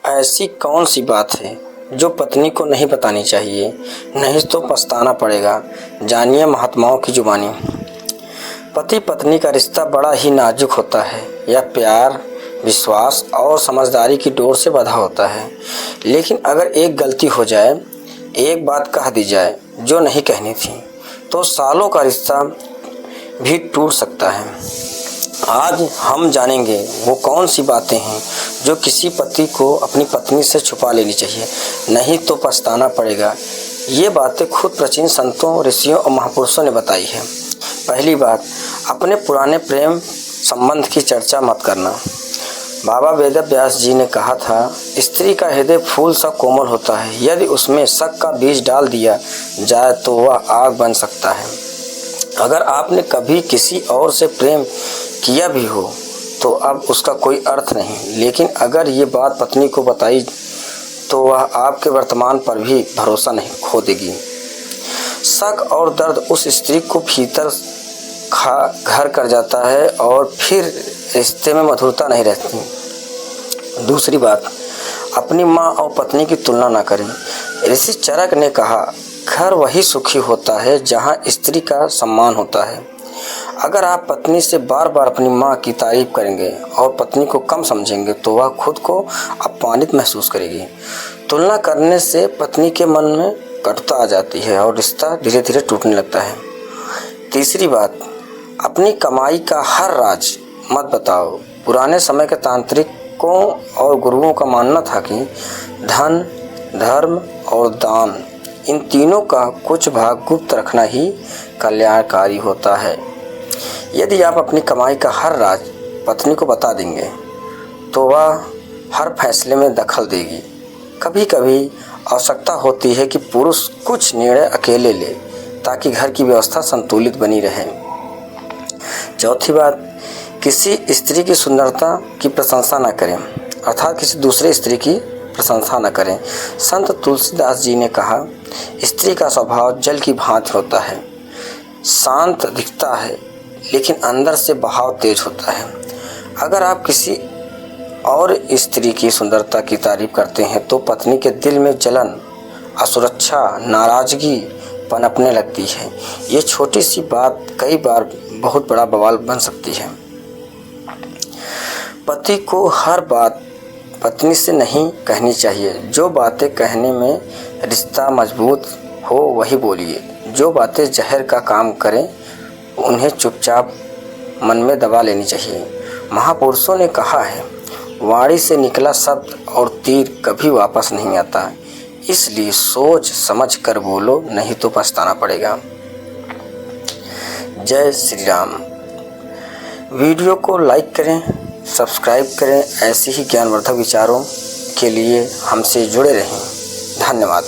ऐसी कौन सी बात है जो पत्नी को नहीं बतानी चाहिए, नहीं तो पछताना पड़ेगा। जानिए महात्माओं की जुबानी। पति पत्नी का रिश्ता बड़ा ही नाजुक होता है। यह प्यार, विश्वास और समझदारी की डोर से बंधा होता है। लेकिन अगर एक गलती हो जाए, एक बात कह दी जाए जो नहीं कहनी थी, तो सालों का रिश्ता भी टूट सकता है। आज हम जानेंगे वो कौन सी बातें हैं जो किसी पति को अपनी पत्नी से छुपा लेनी चाहिए, नहीं तो पछताना पड़ेगा। ये बातें खुद प्राचीन संतों, ऋषियों और महापुरुषों ने बताई है। पहली बात, अपने पुराने प्रेम संबंध की चर्चा मत करना। बाबा वेदव्यास जी ने कहा था, स्त्री का हृदय फूल सा कोमल होता है। यदि उसमें शक का बीज डाल दिया जाए तो वह आग बन सकता है। अगर आपने कभी किसी और से प्रेम किया भी हो तो अब उसका कोई अर्थ नहीं, लेकिन अगर ये बात पत्नी को बताई तो वह आपके वर्तमान पर भी भरोसा नहीं खो देगी। शक और दर्द उस स्त्री को भीतर घर कर जाता है और फिर रिश्ते में मधुरता नहीं रहती। दूसरी बात, अपनी माँ और पत्नी की तुलना ना करें। ऋषि चरक ने कहा, घर वही सुखी होता है जहाँ स्त्री का सम्मान होता है। अगर आप पत्नी से बार बार अपनी माँ की तारीफ करेंगे और पत्नी को कम समझेंगे तो वह खुद को अपमानित महसूस करेगी। तुलना करने से पत्नी के मन में कटुता आ जाती है और रिश्ता धीरे धीरे टूटने लगता है। तीसरी बात, अपनी कमाई का हर राज मत बताओ। पुराने समय के तांत्रिकों और गुरुओं का मानना था कि धन, धर्म और दान, इन तीनों का कुछ भाग गुप्त रखना ही कल्याणकारी होता है। यदि आप अपनी कमाई का हर राज पत्नी को बता देंगे तो वह हर फैसले में दखल देगी। कभी कभी आवश्यकता होती है कि पुरुष कुछ निर्णय अकेले ले ताकि घर की व्यवस्था संतुलित बनी रहे। चौथी बात, किसी स्त्री की सुंदरता की प्रशंसा न करें, अर्थात किसी दूसरे स्त्री की प्रशंसा न करें। संत तुलसीदास जी ने कहा, स्त्री का स्वभाव जल की भांति होता है, शांत दिखता है लेकिन अंदर से बहाव तेज होता है। अगर आप किसी और स्त्री की सुंदरता की तारीफ करते हैं तो पत्नी के दिल में जलन, असुरक्षा, नाराजगी पनपने लगती है। ये छोटी सी बात कई बार बहुत बड़ा बवाल बन सकती है। पति को हर बात पत्नी से नहीं कहनी चाहिए। जो बातें कहने में रिश्ता मजबूत हो वही बोलिए। जो बातें जहर का काम करें उन्हें चुपचाप मन में दबा लेनी चाहिए। महापुरुषों ने कहा है, वाणी से निकला शब्द और तीर कभी वापस नहीं आता, इसलिए सोच समझ कर बोलो, नहीं तो पछताना पड़ेगा। जय श्री राम। वीडियो को लाइक करें, सब्सक्राइब करें। ऐसे ही ज्ञानवर्धक विचारों के लिए हमसे जुड़े रहें। धन्यवाद।